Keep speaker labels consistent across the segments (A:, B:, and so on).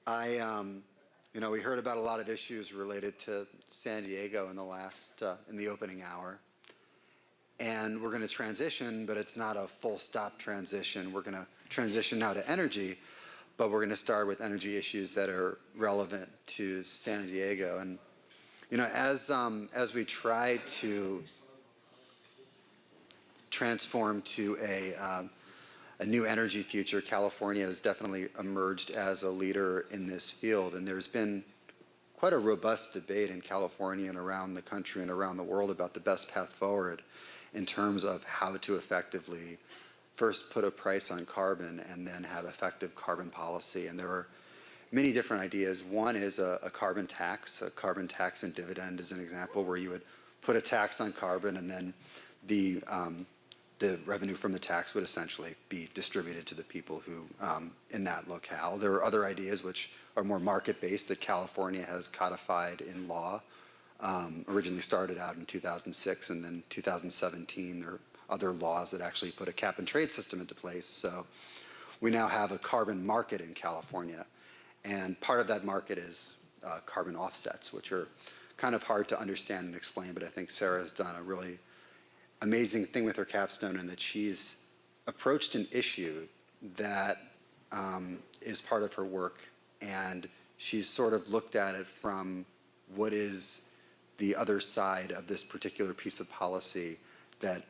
A: We heard about a lot of issues related to San Diego in the opening hour. And we're going to transition, but it's not a full stop transition. We're going to transition now to energy, but we're going to start with energy issues that are relevant to San Diego. And, as we try to transform to a new energy future, California has definitely emerged as a leader in this field. And there's been quite a robust debate in California and around the country and around the world about the best path forward in terms of how to effectively first put a price on carbon and then have effective carbon policy. And there are many different ideas. One is a carbon tax. A carbon tax and dividend is an example where you would put a tax on carbon and then the revenue from the tax would essentially be distributed to the people who in that locale. There are other ideas which are more market-based that California has codified in law. Originally started out in 2006, and then 2017 there are other laws that actually put a cap and trade system into place. So we now have a carbon market in California, and part of that market is carbon offsets, which are kind of hard to understand and explain, but I think Sara has done a really amazing thing with her capstone in that she's approached an issue that is part of her work, and she's sort of looked at it from what is the other side of this particular piece of policy that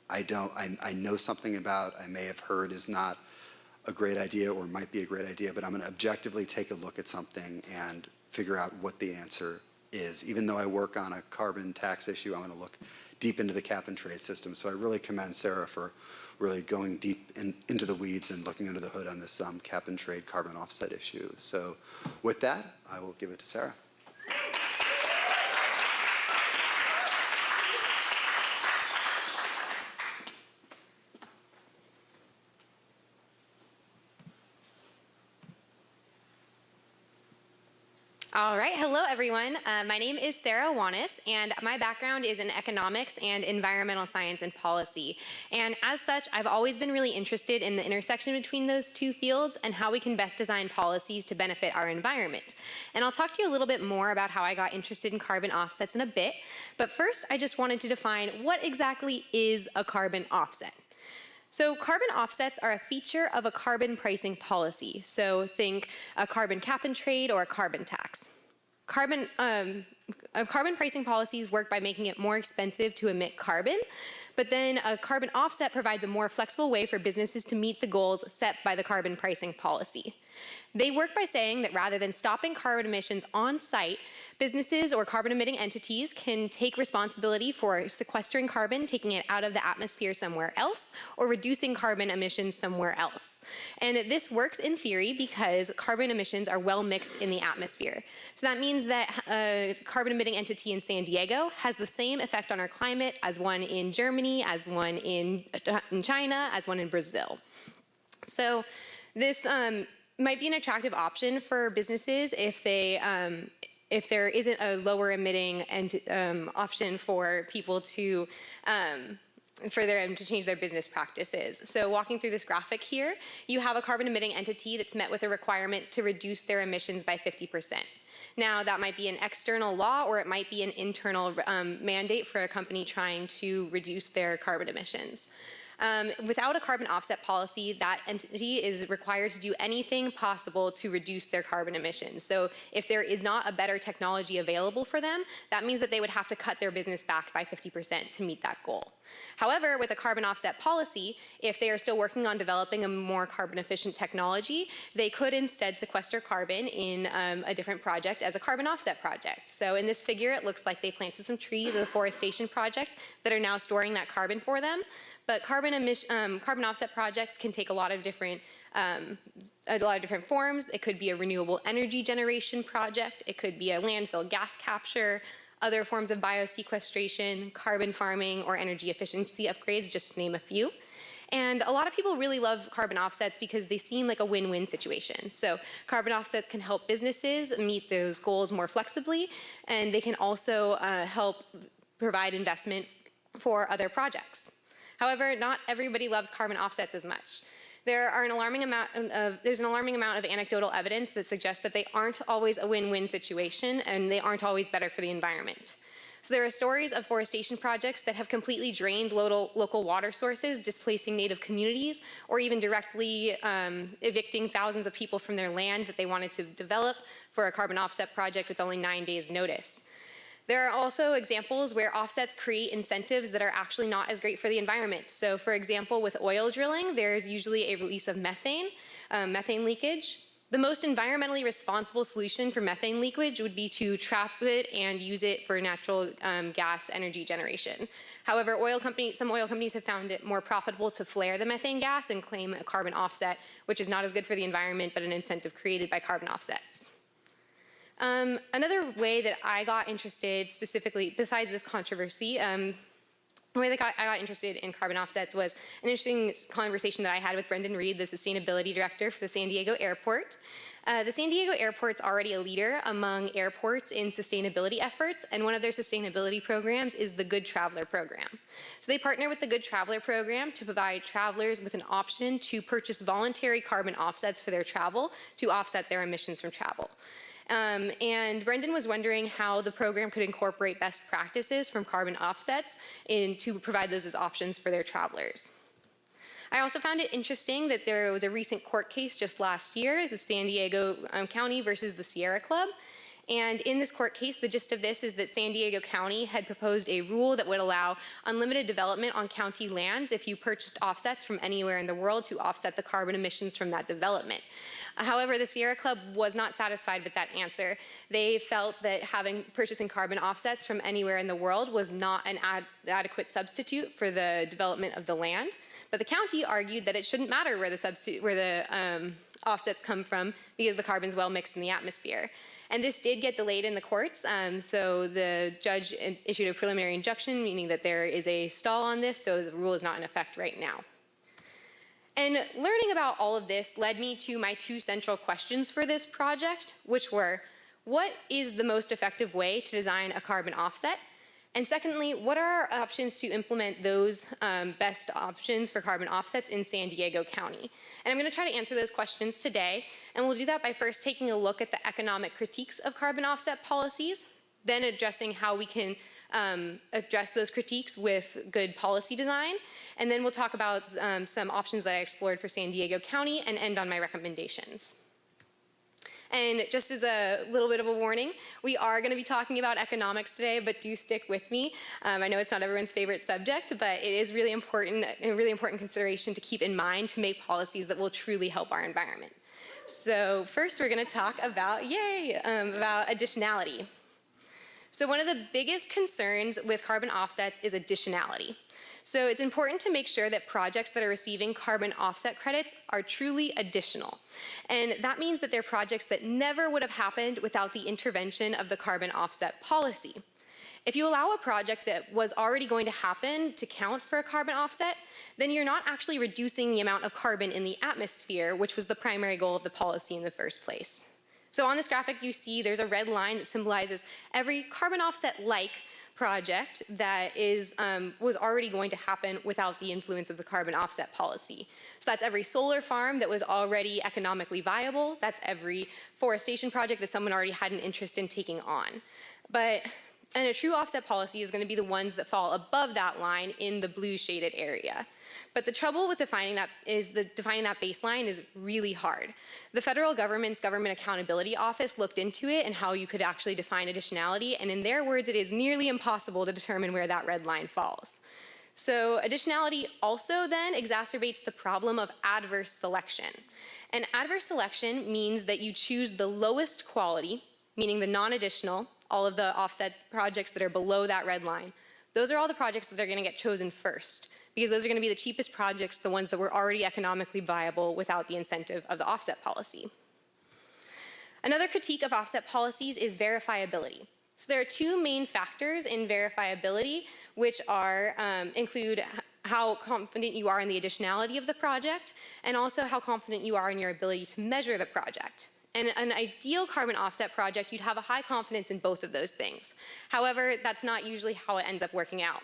A: I know something about, I may have heard is not a great idea or might be a great idea, but I'm going to objectively take a look at something and figure out what the answer is. Even though I work on a carbon tax issue, I'm going to look deep into the cap and trade system. So I really commend Sara for really going deep into the weeds and looking under the hood on this cap and trade carbon offset issue. So with that, I will give it to Sara.
B: All right, hello everyone. My name is Sara Wanous, and my background is in economics and environmental science and policy. And as such, I've always been really interested in the intersection between those two fields and how we can best design policies to benefit our environment. And I'll talk to you a little bit more about how I got interested in carbon offsets in a bit. But first, I just wanted to define what exactly is a carbon offset. So carbon offsets are a feature of a carbon pricing policy. So think a carbon cap and trade or a carbon tax. Carbon pricing policies work by making it more expensive to emit carbon, but then a carbon offset provides a more flexible way for businesses to meet the goals set by the carbon pricing policy. They work by saying that rather than stopping carbon emissions on site, businesses or carbon emitting entities can take responsibility for sequestering carbon, taking it out of the atmosphere somewhere else, or reducing carbon emissions somewhere else. And this works in theory because carbon emissions are well mixed in the atmosphere. So that means that a carbon emitting entity in San Diego has the same effect on our climate as one in Germany, as one in China, as one in Brazil. So this might be an attractive option for businesses if there isn't a lower emitting option for people to for them to change their business practices. So walking through this graphic here, you have a carbon emitting entity that's met with a requirement to reduce their emissions by 50%. Now, that might be an external law or it might be an internal mandate for a company trying to reduce their carbon emissions. Without a carbon offset policy, that entity is required to do anything possible to reduce their carbon emissions. So if there is not a better technology available for them, that means that they would have to cut their business back by 50% to meet that goal. However, with a carbon offset policy, if they are still working on developing a more carbon efficient technology, they could instead sequester carbon in a different project as a carbon offset project. So in this figure, it looks like they planted some trees as a forestation project that are now storing that carbon for them. But carbon offset projects can take a lot of different forms. It could be a renewable energy generation project. It could be a landfill gas capture, other forms of biosequestration, carbon farming, or energy efficiency upgrades, just to name a few. And a lot of people really love carbon offsets because they seem like a win-win situation. So carbon offsets can help businesses meet those goals more flexibly, and they can also help provide investment for other projects. However, not everybody loves carbon offsets as much. There's an alarming amount of anecdotal evidence that suggests that they aren't always a win-win situation and they aren't always better for the environment. So there are stories of forestation projects that have completely drained local water sources, displacing native communities, or even directly evicting thousands of people from their land that they wanted to develop for a carbon offset project with only 9 days notice. There are also examples where offsets create incentives that are actually not as great for the environment. So for example, with oil drilling, there's usually a release of methane leakage. The most environmentally responsible solution for methane leakage would be to trap it and use it for natural gas energy generation. However, some oil companies have found it more profitable to flare the methane gas and claim a carbon offset, which is not as good for the environment, but an incentive created by carbon offsets. Another way that I got interested specifically, besides this controversy, the way that I got interested in carbon offsets was an interesting conversation that I had with Brendan Reed, the sustainability director for the San Diego Airport. The San Diego Airport's already a leader among airports in sustainability efforts, and one of their sustainability programs is the Good Traveler program. So they partner with the Good Traveler program to provide travelers with an option to purchase voluntary carbon offsets for their travel to offset their emissions from travel. And Brendan was wondering how the program could incorporate best practices from carbon offsets to provide those as options for their travelers. I also found it interesting that there was a recent court case just last year, the San Diego County versus the Sierra Club. And in this court case, the gist of this is that San Diego County had proposed a rule that would allow unlimited development on county lands if you purchased offsets from anywhere in the world to offset the carbon emissions from that development. However, the Sierra Club was not satisfied with that answer. They felt that purchasing carbon offsets from anywhere in the world was not an adequate substitute for the development of the land. But the county argued that it shouldn't matter where the offsets come from because the carbon's well mixed in the atmosphere. And this did get delayed in the courts, so the judge issued a preliminary injunction, meaning that there is a stall on this, so the rule is not in effect right now. And learning about all of this led me to my two central questions for this project, which were, what is the most effective way to design a carbon offset? And secondly, what are our options to implement those best options for carbon offsets in San Diego County? And I'm going to try to answer those questions today, and we'll do that by first taking a look at the economic critiques of carbon offset policies, then addressing how we can address those critiques with good policy design, and then we'll talk about some options that I explored for San Diego County and end on my recommendations. And just as a little bit of a warning, we are going to be talking about economics today, but do stick with me. I know it's not everyone's favorite subject, but it is really important, a really important consideration to keep in mind to make policies that will truly help our environment. So first, we're going to talk about, about additionality. So one of the biggest concerns with carbon offsets is additionality. So it's important to make sure that projects that are receiving carbon offset credits are truly additional. And that means that they're projects that never would have happened without the intervention of the carbon offset policy. If you allow a project that was already going to happen to count for a carbon offset, then you're not actually reducing the amount of carbon in the atmosphere, which was the primary goal of the policy in the first place. So on this graphic, you see there's a red line that symbolizes every carbon offset-like project that was already going to happen without the influence of the carbon offset policy. So that's every solar farm that was already economically viable. That's every forestation project that someone already had an interest in taking on. And a true offset policy is going to be the ones that fall above that line in the blue shaded area. But the trouble with defining that baseline is really hard. The federal government's Government Accountability Office looked into it and how you could actually define additionality, and in their words, it is nearly impossible to determine where that red line falls. So additionality also then exacerbates the problem of adverse selection. And adverse selection means that you choose the lowest quality, meaning the non-additional, all of the offset projects that are below that red line. Those are all the projects that are going to get chosen first, because those are going to be the cheapest projects, the ones that were already economically viable without the incentive of the offset policy. Another critique of offset policies is verifiability. So there are two main factors in verifiability, which include how confident you are in the additionality of the project, and also how confident you are in your ability to measure the project. In an ideal carbon offset project, you'd have a high confidence in both of those things. However, that's not usually how it ends up working out.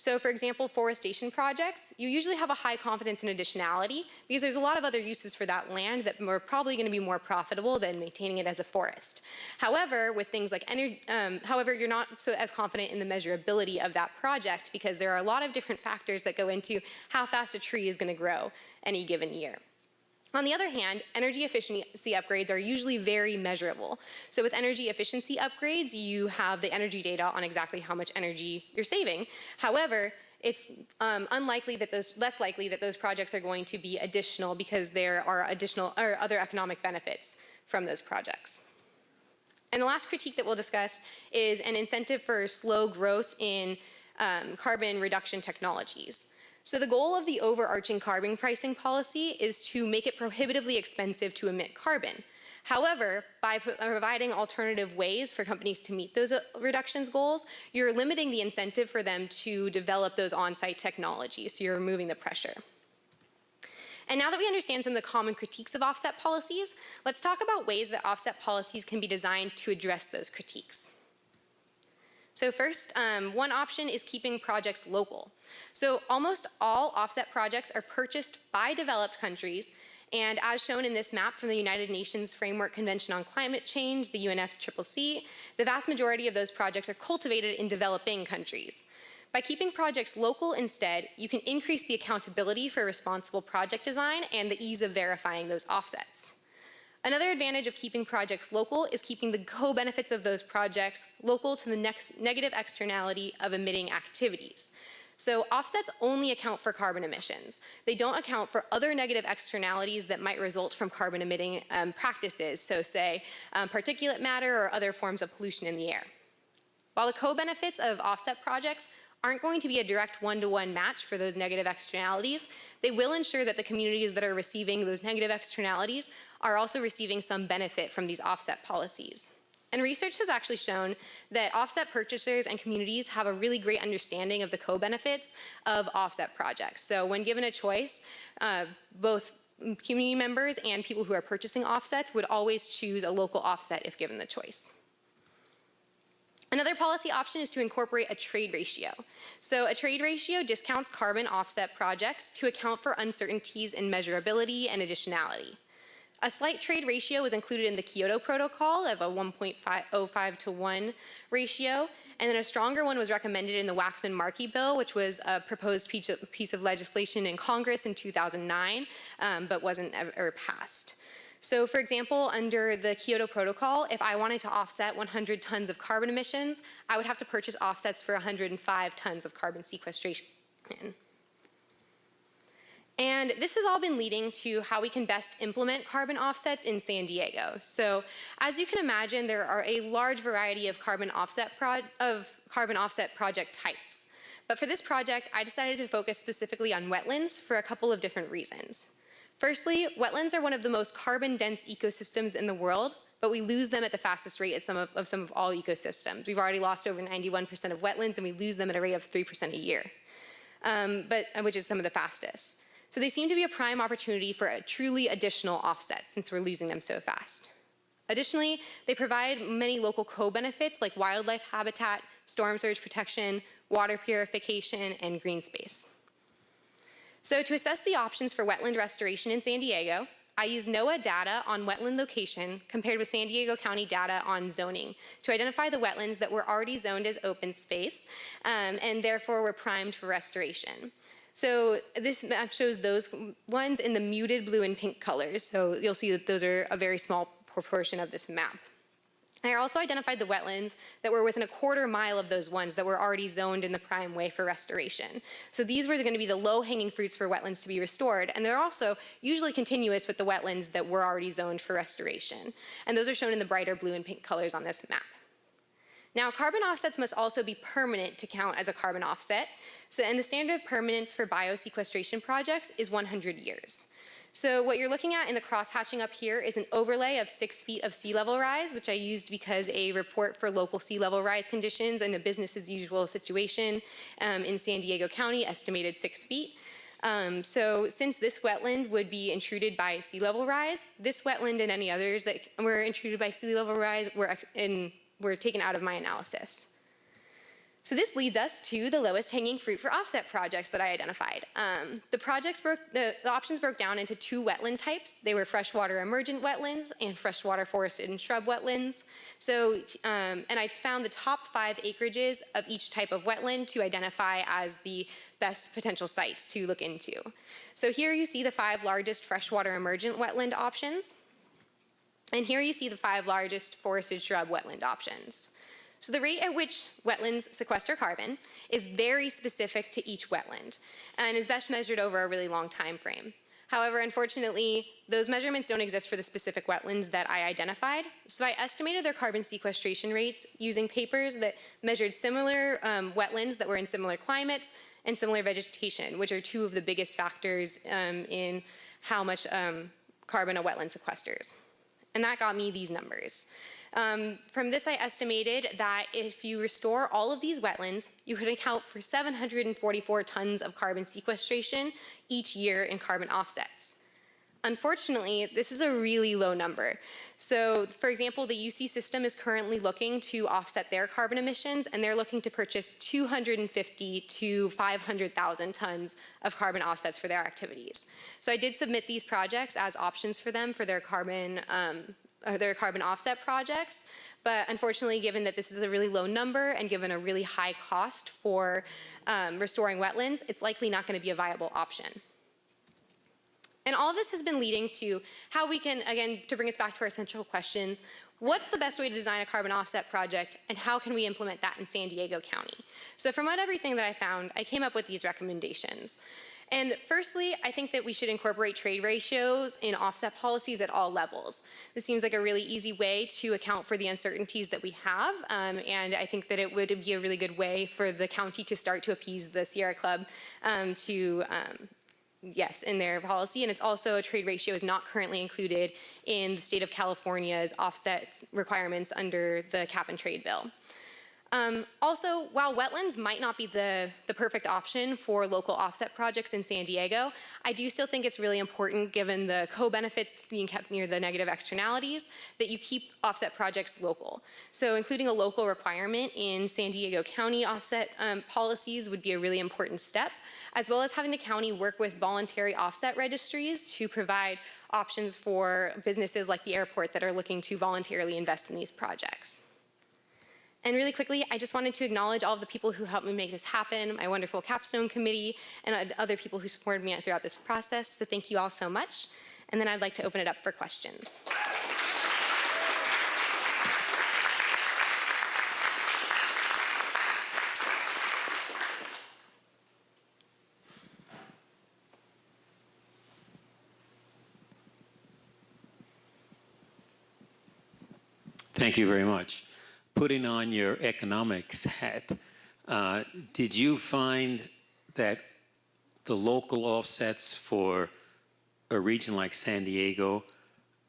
B: So for example, forestation projects, you usually have a high confidence in additionality because there's a lot of other uses for that land that are probably going to be more profitable than maintaining it as a forest. However, with things like energy, you're not so as confident in the measurability of that project because there are a lot of different factors that go into how fast a tree is going to grow any given year. On the other hand, energy efficiency upgrades are usually very measurable. So with energy efficiency upgrades, you have the energy data on exactly how much energy you're saving. However, it's less likely that those projects are going to be additional because there are additional or other economic benefits from those projects. And the last critique that we'll discuss is an incentive for slow growth in carbon reduction technologies. So the goal of the overarching carbon pricing policy is to make it prohibitively expensive to emit carbon. However, by providing alternative ways for companies to meet those reductions goals, you're limiting the incentive for them to develop those on-site technologies, so you're removing the pressure. And now that we understand some of the common critiques of offset policies, let's talk about ways that offset policies can be designed to address those critiques. So first, one option is keeping projects local. So almost all offset projects are purchased by developed countries, and as shown in this map from the United Nations Framework Convention on Climate Change, the UNFCCC, the vast majority of those projects are cultivated in developing countries. By keeping projects local instead, you can increase the accountability for responsible project design and the ease of verifying those offsets. Another advantage of keeping projects local is keeping the co-benefits of those projects local to the next negative externality of emitting activities. So offsets only account for carbon emissions. They don't account for other negative externalities that might result from carbon emitting practices, so say particulate matter or other forms of pollution in the air. While the co-benefits of offset projects aren't going to be a direct one-to-one match for those negative externalities, they will ensure that the communities that are receiving those negative externalities are also receiving some benefit from these offset policies. And research has actually shown that offset purchasers and communities have a really great understanding of the co-benefits of offset projects. So when given a choice, both community members and people who are purchasing offsets would always choose a local offset if given the choice. Another policy option is to incorporate a trade ratio. So a trade ratio discounts carbon offset projects to account for uncertainties in measurability and additionality. A slight trade ratio was included in the Kyoto Protocol of a 1.05 to 1 ratio, and then a stronger one was recommended in the Waxman-Markey bill, which was a proposed piece of legislation in Congress in 2009, but wasn't ever passed. So for example, under the Kyoto Protocol, if I wanted to offset 100 tons of carbon emissions, I would have to purchase offsets for 105 tons of carbon sequestration. And this has all been leading to how we can best implement carbon offsets in San Diego. So as you can imagine, there are a large variety of carbon offset project types. But for this project, I decided to focus specifically on wetlands for a couple of different reasons. Firstly, wetlands are one of the most carbon-dense ecosystems in the world, but we lose them at the fastest rate of some of all ecosystems. We've already lost over 91% of wetlands, and we lose them at a rate of 3% a year, which is some of the fastest. So they seem to be a prime opportunity for a truly additional offset since we're losing them so fast. Additionally, they provide many local co-benefits like wildlife habitat, storm surge protection, water purification, and green space. So to assess the options for wetland restoration in San Diego, I used NOAA data on wetland location compared with San Diego County data on zoning to identify the wetlands that were already zoned as open space and therefore were primed for restoration. So this map shows those ones in the muted blue and pink colors. So you'll see that those are a very small proportion of this map. I also identified the wetlands that were within a quarter mile of those ones that were already zoned in the prime way for restoration. So these were going to be the low-hanging fruits for wetlands to be restored, and they're also usually continuous with the wetlands that were already zoned for restoration. And those are shown in the brighter blue and pink colors on this map. Now, carbon offsets must also be permanent to count as a carbon offset. And the standard of permanence for biosequestration projects is 100 years. So what you're looking at in the cross-hatching up here is an overlay of 6 feet of sea level rise, which I used because a report for local sea level rise conditions and a business as usual situation in San Diego County estimated 6 feet. So since this wetland would be intruded by sea level rise, this wetland and any others that were intruded by sea level rise were taken out of my analysis. So this leads us to the lowest hanging fruit for offset projects that I identified. The options broke down into two wetland types. They were freshwater emergent wetlands and freshwater forested and shrub wetlands. So, and I found the top 5 acreages of each type of wetland to identify as the best potential sites to look into. So here you see the 5 largest freshwater emergent wetland options. And here you see the 5 largest forested shrub wetland options. So the rate at which wetlands sequester carbon is very specific to each wetland and is best measured over a really long time frame. However, unfortunately, those measurements don't exist for the specific wetlands that I identified. So I estimated their carbon sequestration rates using papers that measured similar wetlands that were in similar climates and similar vegetation, which are 2 of the biggest factors in how much carbon a wetland sequesters. And that got me these numbers. From this, I estimated that if you restore all of these wetlands, you could account for 744 tons of carbon sequestration each year in carbon offsets. Unfortunately, this is a really low number. So, for example, the UC system is currently looking to offset their carbon emissions, and they're looking to purchase 250 to 500,000 tons of carbon offsets for their activities. So I did submit these projects as options for them for their carbon offset projects, but unfortunately, given that this is a really low number and given a really high cost for restoring wetlands, it's likely not going to be a viable option. And all this has been leading to how we can, again, to bring us back to our central questions, what's the best way to design a carbon offset project, and how can we implement that in San Diego County? So from everything that I found, I came up with these recommendations. And firstly, I think that we should incorporate trade ratios in offset policies at all levels. This seems like a really easy way to account for the uncertainties that we have, and I think that it would be a really good way for the county to start to appease the Sierra Club in their policy. And it's also a trade ratio is not currently included in the state of California's offset requirements under the cap and trade bill. Also, while wetlands might not be the perfect option for local offset projects in San Diego, I do still think it's really important, given the co-benefits being kept near the negative externalities, that you keep offset projects local. So including a local requirement in San Diego County offset policies would be a really important step, as well as having the county work with voluntary offset registries to provide options for businesses like the airport that are looking to voluntarily invest in these projects. And really quickly, I just wanted to acknowledge all of the people who helped me make this happen, my wonderful capstone committee, and other people who supported me throughout this process. So thank you all so much. And then I'd like to open it up for questions.
C: Thank you very much. Putting on your economics hat, did you find that the local offsets for a region like San Diego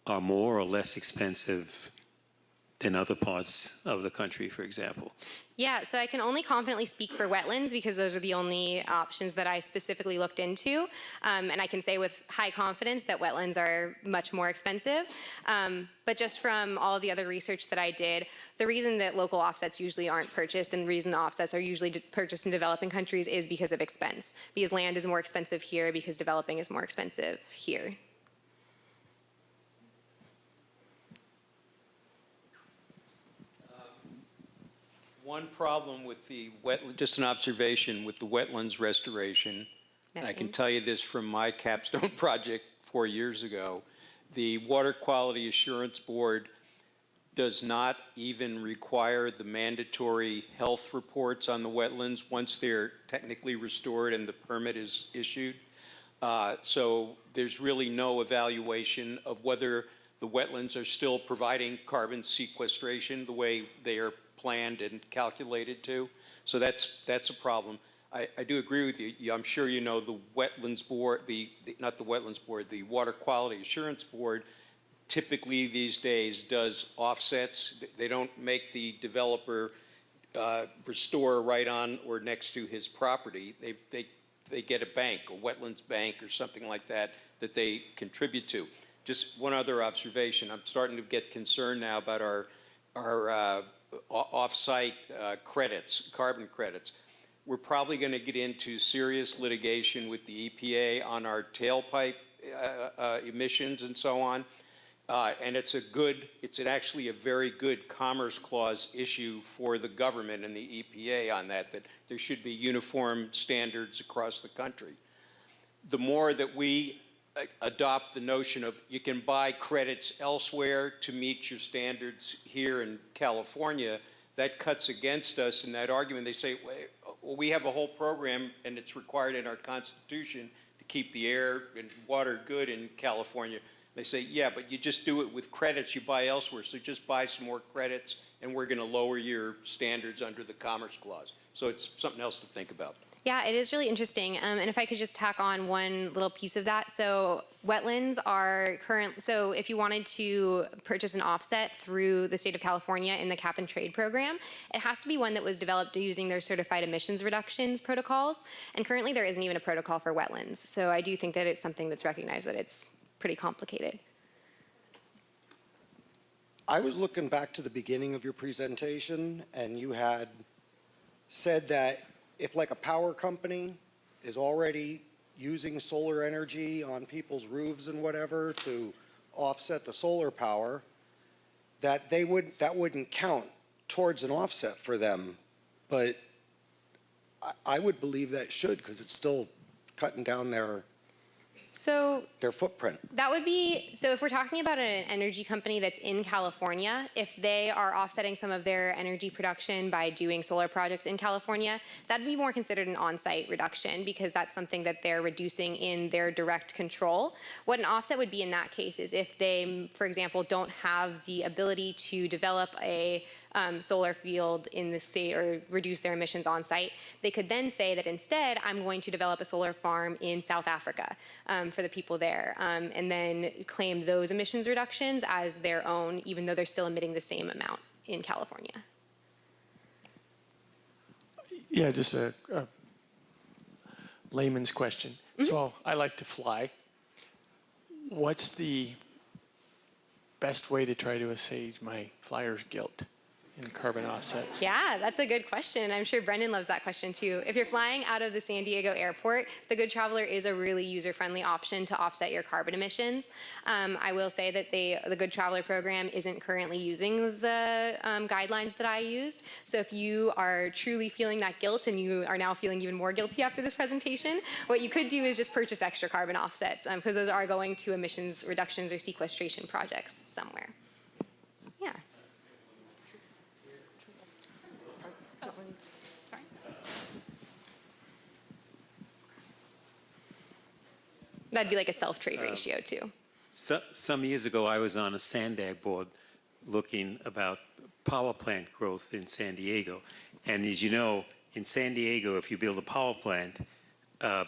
C: are more or less expensive than other parts of the country, for example?
B: Yeah, so I can only confidently speak for wetlands because those are the only options that I specifically looked into. And I can say with high confidence that wetlands are much more expensive. But just from all of the other research that I did, the reason that local offsets usually aren't purchased and the reason the offsets are usually purchased in developing countries is because of expense. Because land is more expensive here, because developing is more expensive here.
D: One problem with the just an observation with the wetlands restoration, and I can tell you this from my capstone project 4 years ago, the Water Quality Assurance Board does not even require the mandatory health reports on the wetlands once they're technically restored and the permit is issued. So there's really no evaluation of whether the wetlands are still providing carbon sequestration the way they are planned and calculated to. So that's a problem. I do agree with you. I'm sure you know the Wetlands Board, not the Wetlands Board, the Water Quality Assurance Board typically these days does offsets. They don't make the developer restore right on or next to his property. They get a bank, a wetlands bank or something like that they contribute to. Just one other observation. I'm starting to get concerned now about our off-site credits, carbon credits. We're probably going to get into serious litigation with the EPA on our tailpipe emissions and so on. And it's actually a very good Commerce Clause issue for the government and the EPA on that there should be uniform standards across the country. The more that we adopt the notion of you can buy credits elsewhere to meet your standards here in California, that cuts against us in that argument. They say, well, we have a whole program and it's required in our Constitution to keep the air and water good in California. They say, yeah, but you just do it with credits you buy elsewhere, so just buy some more credits and we're going to lower your standards under the Commerce Clause. So it's something else to think about.
B: Yeah, it is really interesting. And if I could just tack on one little piece of that. So wetlands are so if you wanted to purchase an offset through the state of California in the cap and trade program, it has to be one that was developed using their certified emissions reductions protocols. And currently there isn't even a protocol for wetlands. So I do think that it's something that's recognized that it's pretty complicated.
E: I was looking back to the beginning of your presentation, and you had said that if like a power company is already using solar energy on people's roofs and whatever to offset the solar power, that that wouldn't count towards an offset for them. But I would believe that should, because it's still cutting down their footprint.
B: That would be, so if we're talking about an energy company that's in California, if they are offsetting some of their energy production by doing solar projects in California, that'd be more considered an on-site reduction because that's something that they're reducing in their direct control. What an offset would be in that case is if they, for example, don't have the ability to develop a solar field in the state or reduce their emissions on site, they could then say that instead I'm going to develop a solar farm in South Africa for the people there, and then claim those emissions reductions as their own, even though they're still emitting the same amount in California.
F: Yeah, just a layman's question. Mm-hmm. So I like to fly. What's the best way to try to assuage my flyer's guilt in carbon offsets?
B: Yeah, that's a good question. I'm sure Brendan loves that question too. If you're flying out of the San Diego airport, the Good Traveler is a really user-friendly option to offset your carbon emissions. I will say that the Good Traveler program isn't currently using the guidelines that I used. So if you are truly feeling that guilt and you are now feeling even more guilty after this presentation, what you could do is just purchase extra carbon offsets because those are going to emissions reductions or sequestration projects somewhere. Yeah. That'd be like a self-trade ratio too.
C: So, some years ago, I was on a Sandag board looking about power plant growth in San Diego. And as you know, in San Diego, if you build a power plant,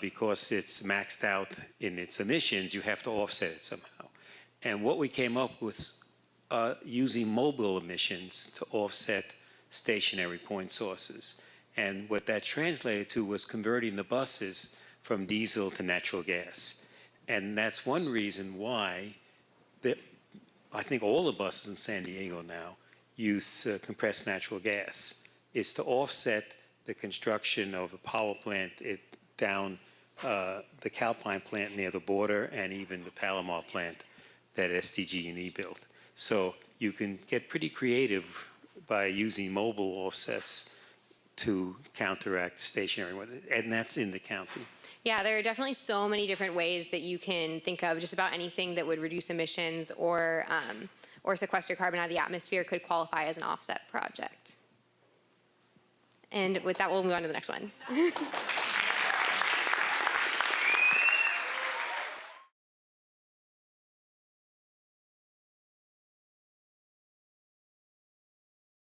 C: because it's maxed out in its emissions, you have to offset it somehow. And what we came up with using mobile emissions to offset stationary point sources. And what that translated to was converting the buses from diesel to natural gas. And that's one reason why I think all the buses in San Diego now use compressed natural gas, is to offset the construction of a power plant down the Calpine plant near the border and even the Palomar plant that SDG&E built. So you can get pretty creative by using mobile offsets to counteract stationary weather, and that's in the county.
B: Yeah, there are definitely so many different ways that you can think of. Just about anything that would reduce emissions or sequester carbon out of the atmosphere could qualify as an offset project. And with that, we'll move on to the next one.